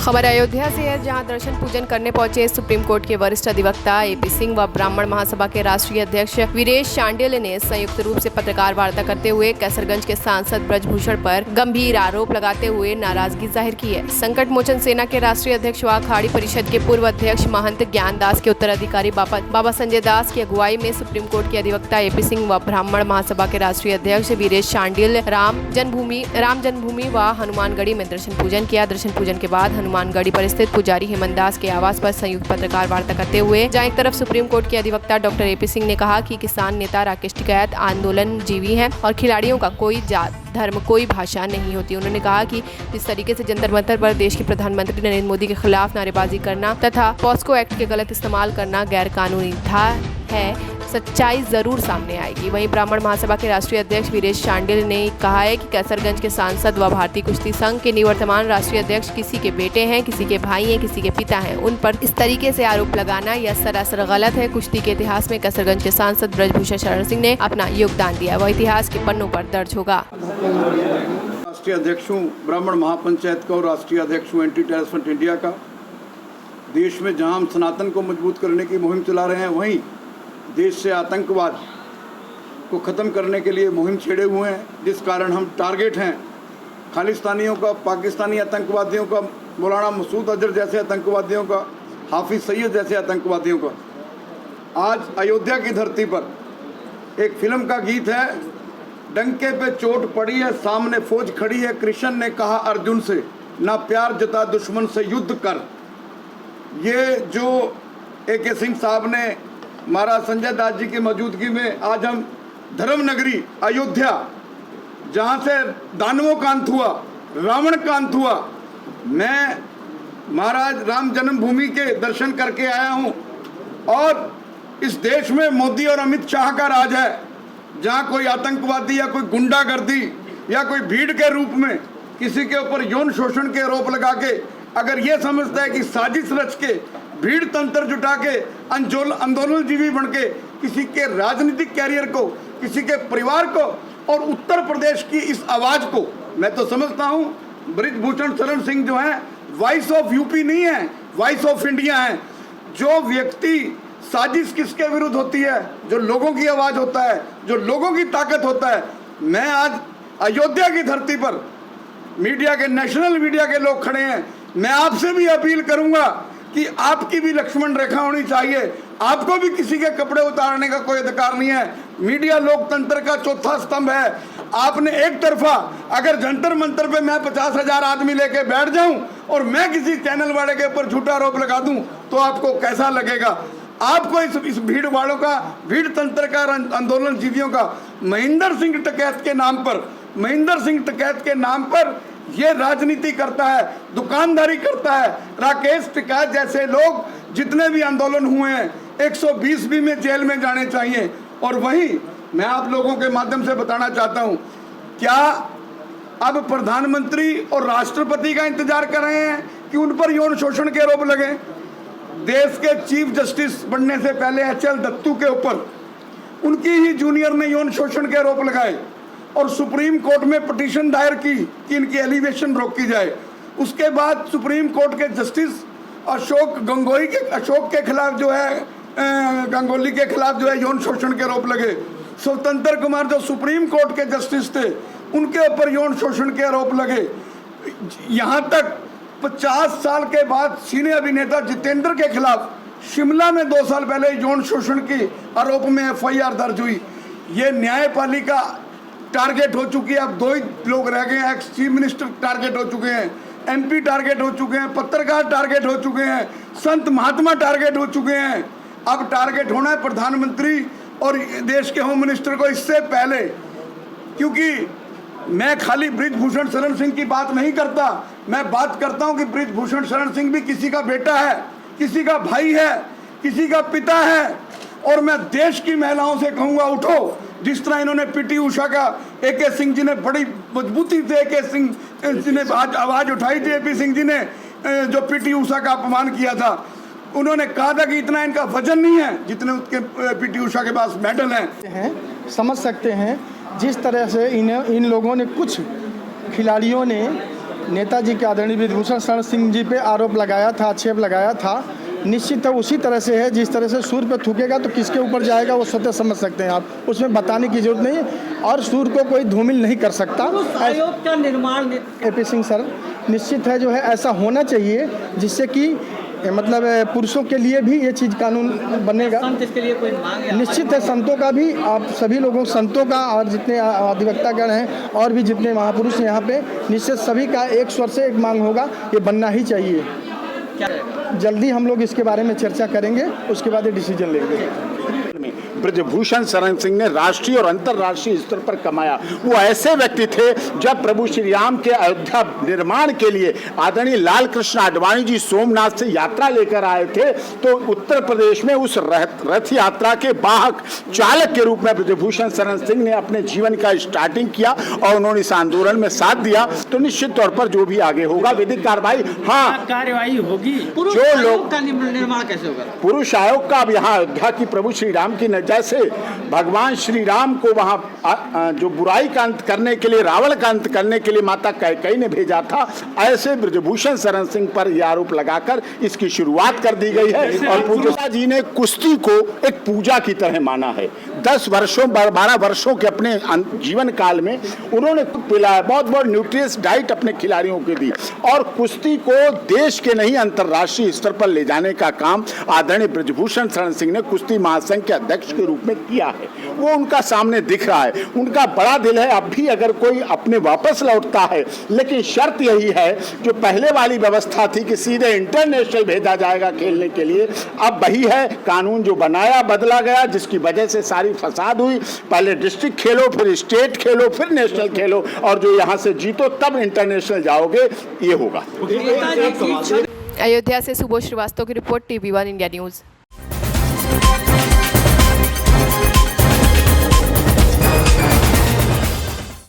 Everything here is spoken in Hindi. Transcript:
खबर अयोध्या से है, जहां दर्शन पूजन करने पहुंचे सुप्रीम कोर्ट के वरिष्ठ अधिवक्ता एपी सिंह व ब्राह्मण महासभा के राष्ट्रीय अध्यक्ष वीरेश शांडिल ने संयुक्त रूप से पत्रकार वार्ता करते हुए कैसरगंज के सांसद ब्रजभूषण पर गंभीर आरोप लगाते हुए नाराजगी जाहिर की है। संकट मोचन सेना के राष्ट्रीय अध्यक्ष व अखाड़ी परिषद के पूर्व अध्यक्ष महंत ज्ञान दास के उत्तराधिकारी बाबा संजय दास की अगुवाई में सुप्रीम कोर्ट के अधिवक्ता एपी सिंह व ब्राह्मण महासभा के राष्ट्रीय अध्यक्ष वीरेश शांडिल राम जन्मभूमि व हनुमानगढ़ी में दर्शन पूजन किया। दर्शन पूजन के बाद हनुमानगढ़ी पर स्थित पुजारी हेमंत दास के आवास पर संयुक्त पत्रकार वार्ता करते हुए जहां एक तरफ सुप्रीम कोर्ट के अधिवक्ता डॉक्टर एपी सिंह ने कहा कि किसान नेता राकेश टिकैत आंदोलन जीवी हैं और खिलाड़ियों का कोई जात धर्म कोई भाषा नहीं होती। उन्होंने कहा कि जिस तरीके से जंतर मंतर पर देश के प्रधानमंत्री नरेंद्र मोदी के खिलाफ नारेबाजी करना तथा पॉस्को एक्ट के गलत इस्तेमाल करना गैर कानूनी है, सच्चाई जरूर सामने आएगी। वहीं ब्राह्मण महासभा के राष्ट्रीय अध्यक्ष वीरेश शांडिल ने कहा है कि कैसरगंज के सांसद व भारतीय कुश्ती संघ के निवर्तमान राष्ट्रीय अध्यक्ष किसी के बेटे हैं, किसी के भाई हैं, किसी के पिता हैं। उन पर इस तरीके से आरोप लगाना यह सरासर गलत है। कुश्ती के इतिहास में कैसरगंज के सांसद ब्रजभूषण शरण सिंह ने अपना योगदान दिया, वह इतिहास के पन्नों पर दर्ज होगा। राष्ट्रीय अध्यक्ष हूँ ब्राह्मण महापंचायत का और राष्ट्रीय अध्यक्ष हूँ एंटी टेररिस्ट फ्रंट इंडिया का। देश में जहाँ हम सनातन को मजबूत करने की मुहिम चला रहे हैं, वहीं देश से आतंकवाद को ख़त्म करने के लिए मुहिम छेड़े हुए हैं, जिस कारण हम टारगेट हैं खालिस्तानियों का, पाकिस्तानी आतंकवादियों का, मौलाना मसूद अजहर जैसे आतंकवादियों का, हाफिज सईद जैसे आतंकवादियों का। आज अयोध्या की धरती पर एक फिल्म का गीत है, डंके पे चोट पड़ी है, सामने फौज खड़ी है, कृष्ण ने कहा अर्जुन से ना प्यार जता दुश्मन से युद्ध कर। ये जो एके सिंह साहब ने महाराज संजय दास जी की मौजूदगी में आज हम धर्म नगरी अयोध्या, जहाँ से दानवों का अंत हुआ, रावण का अंत हुआ, मैं महाराज राम जन्मभूमि के दर्शन करके आया हूँ। और इस देश में मोदी और अमित शाह का राज है, जहाँ कोई आतंकवादी या कोई गुंडागर्दी या कोई भीड़ के रूप में किसी के ऊपर यौन शोषण के आरोप लगा के अगर ये समझता है कि साजिश रच के भीड़ तंत्र जुटा के आंदोलन जीवी बन के किसी के राजनीतिक कैरियर को, किसी के परिवार को और उत्तर प्रदेश की इस आवाज़ को, मैं तो समझता हूँ ब्रजभूषण शरण सिंह जो है वॉइस ऑफ यूपी नहीं है, वॉइस ऑफ इंडिया है। जो व्यक्ति साजिश किसके विरुद्ध होती है, जो लोगों की आवाज़ होता है, जो लोगों की ताकत होता है। मैं आज अयोध्या की धरती पर मीडिया के, नेशनल मीडिया के लोग खड़े हैं, मैं आपसे भी अपील करूंगा कि आपकी भी लक्ष्मण रेखा होनी चाहिए। आपको भी किसी के कपड़े उतारने का कोई अधिकार नहीं है। मीडिया लोकतंत्र का चौथा स्तंभ है। आपने एक तरफा अगर जंतर मंतर पे मैं 50,000 आदमी लेके बैठ जाऊं और मैं किसी चैनल वाले के ऊपर झूठा आरोप लगा दूं तो आपको कैसा लगेगा? आपको इस भीड़ वालों का, भीड़ तंत्र का, आंदोलन जीवियों का महेंद्र सिंह टिकैत के नाम पर ये राजनीति करता है, दुकानदारी करता है। राकेश टिकैत जैसे लोग जितने भी आंदोलन हुए हैं 120 भी में जेल में जाने चाहिए। और वहीं मैं आप लोगों के माध्यम से बताना चाहता हूं, क्या अब प्रधानमंत्री और राष्ट्रपति का इंतजार कर रहे हैं कि उन पर यौन शोषण के आरोप लगे? देश के चीफ जस्टिस बनने से पहले HL दत्तू के ऊपर उनकी ही जूनियर ने यौन शोषण के आरोप लगाए और सुप्रीम कोर्ट में पिटीशन दायर की कि इनकी एलिवेशन रोकी जाए। उसके बाद सुप्रीम कोर्ट के जस्टिस अशोक के खिलाफ जो है, गंगोली के खिलाफ जो है यौन शोषण के आरोप लगे। स्वतंत्र कुमार जो सुप्रीम कोर्ट के जस्टिस थे, उनके ऊपर यौन शोषण के आरोप लगे। यहाँ तक 50 साल के बाद सीनियर अभिनेता जितेंद्र के खिलाफ शिमला में 2 साल पहले यौन शोषण की आरोप में FIR दर्ज हुई। ये न्यायपालिका टारगेट हो चुकी है। अब 2 ही लोग रह गए हैं। एक्स चीफ मिनिस्टर टारगेट हो चुके हैं, MP टारगेट हो चुके हैं, पत्रकार टारगेट हो चुके हैं, संत महात्मा टारगेट हो चुके हैं। अब टारगेट होना है प्रधानमंत्री और देश के होम मिनिस्टर को इससे पहले। क्योंकि मैं खाली ब्रजभूषण शरण सिंह की बात नहीं करता, मैं बात करता हूं कि ब्रजभूषण शरण सिंह भी किसी का बेटा है, किसी का भाई है, किसी का पिता है। और मैं देश की महिलाओं से कहूँगा, उठो। जिस तरह इन्होंने PT उषा का, AK सिंह जी ने बड़ी मजबूती से AK सिंह जी ने आवाज़ उठाई थी, AP सिंह जी ने जो PT उषा का अपमान किया था, उन्होंने कहा था कि इतना इनका वजन नहीं है जितने उसके PT उषा के पास मेडल हैं। समझ सकते हैं जिस तरह से इन लोगों ने, कुछ खिलाड़ियों ने नेताजी के आदरणीय विभूषण शरण सिंह जी पे आरोप लगाया था, आक्षेप लगाया था, निश्चित है उसी तरह से है जिस तरह से सूर्य पे थूकेगा तो किसके ऊपर जाएगा वो स्वतः समझ सकते हैं आप, उसमें बताने की जरूरत नहीं। और सूर्य को कोई धूमिल नहीं कर सकता। आयोग का निर्माण एपी सिंह सर, निश्चित है जो है ऐसा होना चाहिए जिससे कि मतलब पुरुषों के लिए भी ये चीज़ कानून बनेगा। संत इसके लिए कोई मांग है? निश्चित है, संतों का भी, आप सभी लोगों संतों का और जितने अधिवक्तागण हैं और भी जितने महापुरुष हैं यहाँ पे, निश्चित सभी का एक स्वर से एक मांग होगा, ये बनना ही चाहिए। क्या जल्दी हम लोग इसके बारे में चर्चा करेंगे, उसके बाद ये डिसीजन लेंगे। ब्रजभूषण शरण सिंह ने राष्ट्रीय और अंतर्राष्ट्रीय स्तर पर कमाया। वो ऐसे व्यक्ति थे, जब प्रभु श्री राम के अयोध्या निर्माण के लिए आदरणीय लाल कृष्ण आडवाणी जी सोमनाथ से यात्रा लेकर आए थे, तो उत्तर प्रदेश में उस रथ यात्रा के वाहक चालक के रूप में ब्रजभूषण शरण सिंह ने अपने जीवन का स्टार्टिंग किया और उन्होंने इस आंदोलन में साथ दिया। तो निश्चित तौर पर जो भी आगे होगा विधिक कार्रवाई, हाँ, कार्यवाही होगी। जो लोग का निर्माण कैसे होगा? पुरुष आयोग का अब यहाँ अयोध्या की प्रभु श्री राम की, जैसे भगवान श्री राम को वहां जो बुराई का अंत करने के लिए, रावण का अंत करने के लिए माता कैकेयी ने भेजा था, ऐसे ब्रजभूषण शरण सिंह पर यह आरोप लगाकर इसकी शुरुआत कर दी गई है। और पूजा जी ने कुश्ती को एक पूजा की तरह माना है। 10 वर्षों 12 वर्षों के अपने जीवन काल में उन्होंने पिलाया, बहुत बहुत न्यूट्रियस डाइट अपने खिलाड़ियों को दी, और कुश्ती को देश के नहीं अंतर्राष्ट्रीय स्तर पर ले जाने का काम आदरणीय ब्रजभूषण शरण सिंह ने कुश्ती महासंघ के अध्यक्ष के रूप में किया है। वो उनका सामने दिख रहा है, उनका बड़ा दिल है। अब भी अगर कोई अपने वापस लौटता है, लेकिन शर्त यही है, जो पहले वाली व्यवस्था थी कि सीधे इंटरनेशनल भेजा जाएगा खेलने के लिए, अब वही है। कानून जो बनाया बदला गया, जिसकी वजह से सारी फसाद हुई। पहले डिस्ट्रिक्ट खेलो, फिर स्टेट खेलो, फिर नेशनल खेलो, और जो यहाँ से जीतो तब इंटरनेशनल जाओगे, ये होगा। अयोध्या से सुबोध श्रीवास्तव की रिपोर्ट, TV1 इंडिया न्यूज़।